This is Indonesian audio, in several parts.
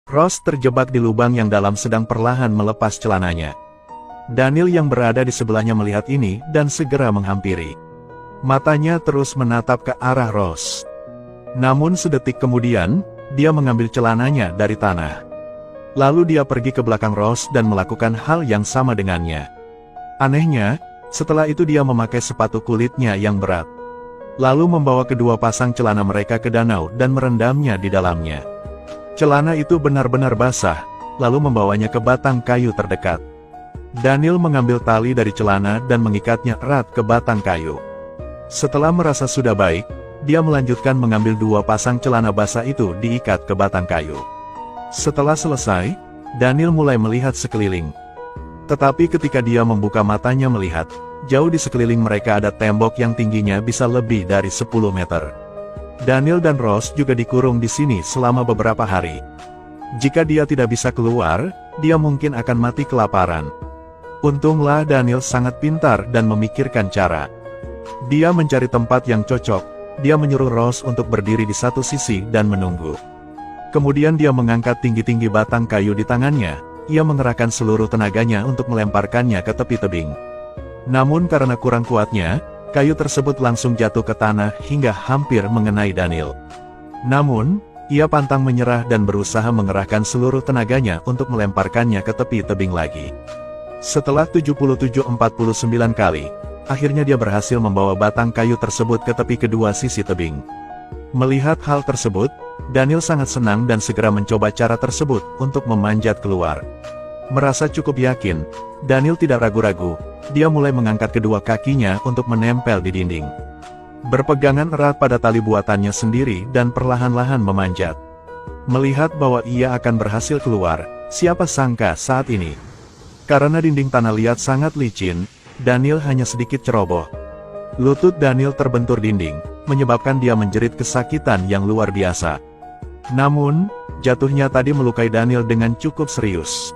Ross terjebak di lubang yang dalam sedang perlahan melepas celananya. Daniel yang berada di sebelahnya melihat ini dan segera menghampiri. Matanya terus menatap ke arah Ross. Namun sedetik kemudian, dia mengambil celananya dari tanah. Lalu dia pergi ke belakang Ross dan melakukan hal yang sama dengannya. Anehnya, setelah itu dia memakai sepatu kulitnya yang berat. Lalu membawa kedua pasang celana mereka ke danau dan merendamnya di dalamnya. Celana itu benar-benar basah, lalu membawanya ke batang kayu terdekat. Daniel mengambil tali dari celana dan mengikatnya erat ke batang kayu. Setelah merasa sudah baik, dia melanjutkan mengambil dua pasang celana basah itu diikat ke batang kayu. Setelah selesai, Daniel mulai melihat sekeliling. Tetapi ketika dia membuka matanya melihat, jauh di sekeliling mereka ada tembok yang tingginya bisa lebih dari 10 meter. Daniel dan Ross juga dikurung di sini selama beberapa hari. Jika dia tidak bisa keluar, dia mungkin akan mati kelaparan. Untunglah Daniel sangat pintar dan memikirkan cara. Dia mencari tempat yang cocok, dia menyuruh Ross untuk berdiri di satu sisi dan menunggu. Kemudian dia mengangkat tinggi-tinggi batang kayu di tangannya, ia mengerahkan seluruh tenaganya untuk melemparkannya ke tepi tebing. Namun karena kurang kuatnya, kayu tersebut langsung jatuh ke tanah hingga hampir mengenai Daniel. Namun, ia pantang menyerah dan berusaha mengerahkan seluruh tenaganya untuk melemparkannya ke tepi tebing lagi. Setelah 77-49 kali, akhirnya dia berhasil membawa batang kayu tersebut ke tepi kedua sisi tebing. Melihat hal tersebut, Daniel sangat senang dan segera mencoba cara tersebut untuk memanjat keluar. Merasa cukup yakin, Daniel tidak ragu-ragu, dia mulai mengangkat kedua kakinya untuk menempel di dinding. Berpegangan erat pada tali buatannya sendiri dan perlahan-lahan memanjat. Melihat bahwa ia akan berhasil keluar, siapa sangka saat ini. Karena dinding tanah liat sangat licin, Daniel hanya sedikit ceroboh. Lutut Daniel terbentur dinding, menyebabkan dia menjerit kesakitan yang luar biasa. Namun, jatuhnya tadi melukai Daniel dengan cukup serius.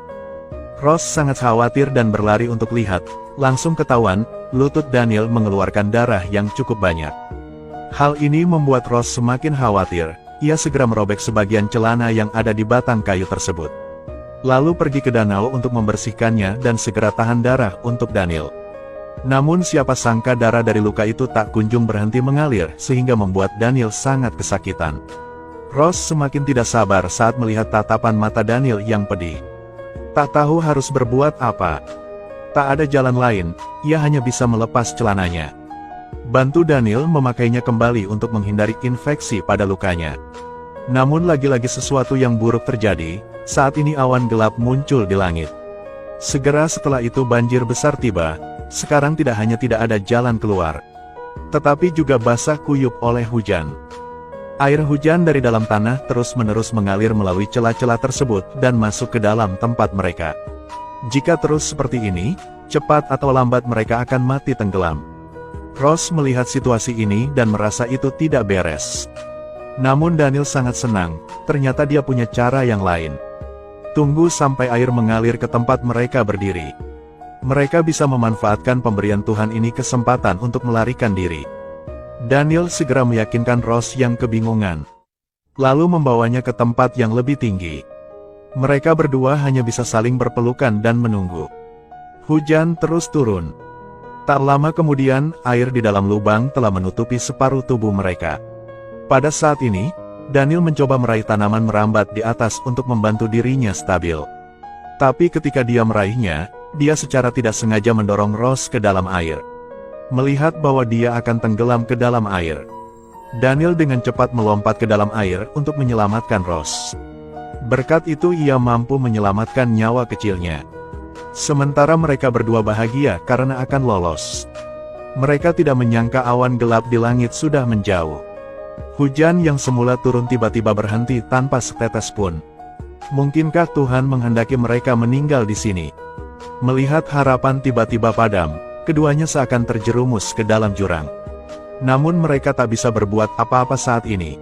Ross sangat khawatir dan berlari untuk lihat, langsung ketahuan, lutut Daniel mengeluarkan darah yang cukup banyak. Hal ini membuat Ross semakin khawatir, ia segera merobek sebagian celana yang ada di batang kayu tersebut. Lalu pergi ke danau untuk membersihkannya dan segera tahan darah untuk Daniel. Namun siapa sangka darah dari luka itu tak kunjung berhenti mengalir sehingga membuat Daniel sangat kesakitan. Ross semakin tidak sabar saat melihat tatapan mata Daniel yang pedih. Tak tahu harus berbuat apa. Tak ada jalan lain, ia hanya bisa melepas celananya. Bantu Daniel memakainya kembali untuk menghindari infeksi pada lukanya. Namun lagi-lagi sesuatu yang buruk terjadi, saat ini awan gelap muncul di langit. Segera setelah itu banjir besar tiba, sekarang tidak hanya tidak ada jalan keluar, tetapi juga basah kuyup oleh hujan. Air hujan dari dalam tanah terus-menerus mengalir melalui celah-celah tersebut dan masuk ke dalam tempat mereka. Jika terus seperti ini, cepat atau lambat mereka akan mati tenggelam. Ross melihat situasi ini dan merasa itu tidak beres. Namun Daniel sangat senang, ternyata dia punya cara yang lain. Tunggu sampai air mengalir ke tempat mereka berdiri. Mereka bisa memanfaatkan pemberian Tuhan ini kesempatan untuk melarikan diri. Daniel segera meyakinkan Ross yang kebingungan. Lalu membawanya ke tempat yang lebih tinggi. Mereka berdua hanya bisa saling berpelukan dan menunggu. Hujan terus turun. Tak lama kemudian, air di dalam lubang telah menutupi separuh tubuh mereka. Pada saat ini, Daniel mencoba meraih tanaman merambat di atas untuk membantu dirinya stabil. Tapi ketika dia meraihnya, dia secara tidak sengaja mendorong Ross ke dalam air. Melihat bahwa dia akan tenggelam ke dalam air, Daniel dengan cepat melompat ke dalam air untuk menyelamatkan Ross. Berkat itu ia mampu menyelamatkan nyawa kecilnya. Sementara mereka berdua bahagia karena akan lolos. Mereka tidak menyangka awan gelap di langit sudah menjauh. Hujan yang semula turun tiba-tiba berhenti tanpa setetes pun. Mungkinkah Tuhan menghendaki mereka meninggal di sini? Melihat harapan tiba-tiba padam, keduanya seakan terjerumus ke dalam jurang. Namun mereka tak bisa berbuat apa-apa saat ini.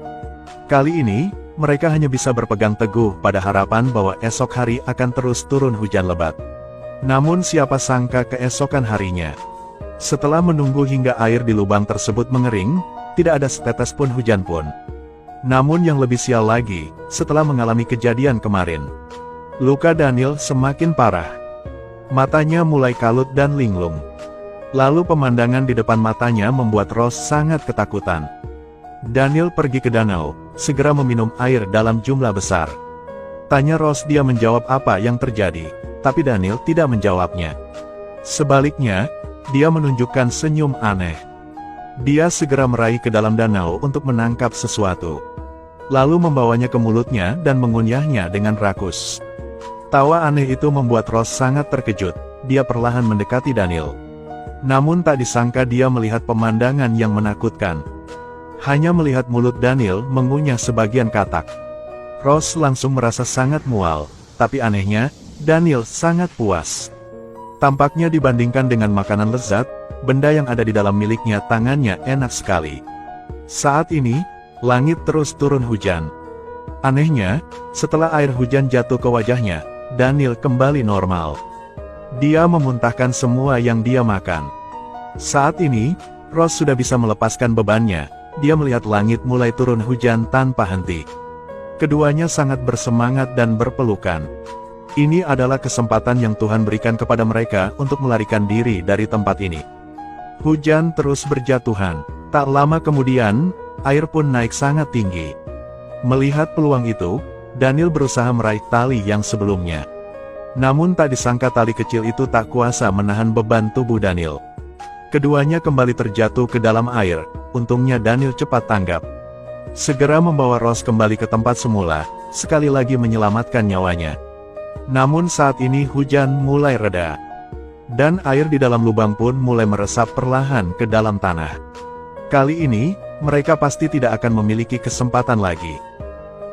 Kali ini, mereka hanya bisa berpegang teguh pada harapan bahwa esok hari akan terus turun hujan lebat. Namun siapa sangka keesokan harinya. Setelah menunggu hingga air di lubang tersebut mengering, tidak ada setetes pun hujan pun. Namun yang lebih sial lagi, setelah mengalami kejadian kemarin, luka Daniel semakin parah. Matanya mulai kalut dan linglung. Lalu pemandangan di depan matanya membuat Ross sangat ketakutan. Daniel pergi ke danau, segera meminum air dalam jumlah besar. Tanya Ross, dia menjawab apa yang terjadi, tapi Daniel tidak menjawabnya. Sebaliknya, dia menunjukkan senyum aneh. Dia segera meraih ke dalam danau untuk menangkap sesuatu. Lalu membawanya ke mulutnya dan mengunyahnya dengan rakus. Tawa aneh itu membuat Ross sangat terkejut. Dia perlahan mendekati Daniel. Namun tak disangka dia melihat pemandangan yang menakutkan. Hanya melihat mulut Daniel mengunyah sebagian katak. Ross langsung merasa sangat mual, tapi anehnya, Daniel sangat puas. Tampaknya dibandingkan dengan makanan lezat, benda yang ada di dalam miliknya tangannya enak sekali. Saat ini, langit terus turun hujan. Anehnya, setelah air hujan jatuh ke wajahnya, Daniel kembali normal. Dia memuntahkan semua yang dia makan. Saat ini, Ross sudah bisa melepaskan bebannya. Dia melihat langit mulai turun hujan tanpa henti. Keduanya sangat bersemangat dan berpelukan. Ini adalah kesempatan yang Tuhan berikan kepada mereka untuk melarikan diri dari tempat ini. Hujan terus berjatuhan. Tak lama kemudian, air pun naik sangat tinggi. Melihat peluang itu, Daniel berusaha meraih tali yang sebelumnya. Namun tak disangka tali kecil itu tak kuasa menahan beban tubuh Daniel. Keduanya kembali terjatuh ke dalam air. Untungnya Daniel cepat tanggap. Segera membawa Ross kembali ke tempat semula, sekali lagi menyelamatkan nyawanya. Namun saat ini hujan mulai reda. Dan air di dalam lubang pun mulai meresap perlahan ke dalam tanah. Kali ini, mereka pasti tidak akan memiliki kesempatan lagi.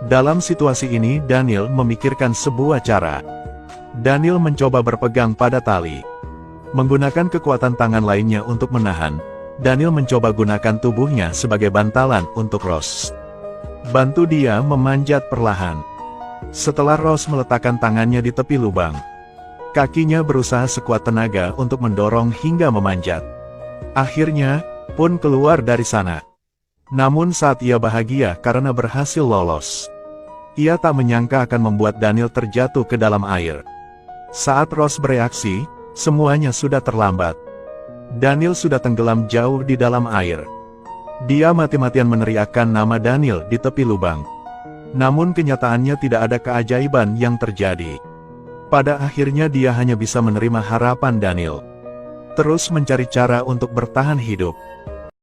Dalam situasi ini Daniel memikirkan sebuah cara. Daniel mencoba berpegang pada tali. Menggunakan kekuatan tangan lainnya untuk menahan, Daniel mencoba gunakan tubuhnya sebagai bantalan untuk Ross. Bantu dia memanjat perlahan. Setelah Ross meletakkan tangannya di tepi lubang, kakinya berusaha sekuat tenaga untuk mendorong hingga memanjat. Akhirnya, pun keluar dari sana. Namun saat ia bahagia karena berhasil lolos, ia tak menyangka akan membuat Daniel terjatuh ke dalam air. Saat Ross bereaksi, semuanya sudah terlambat. Daniel sudah tenggelam jauh di dalam air. Dia mati-matian meneriakkan nama Daniel di tepi lubang. Namun kenyataannya tidak ada keajaiban yang terjadi. Pada akhirnya dia hanya bisa menerima harapan Daniel. Terus mencari cara untuk bertahan hidup.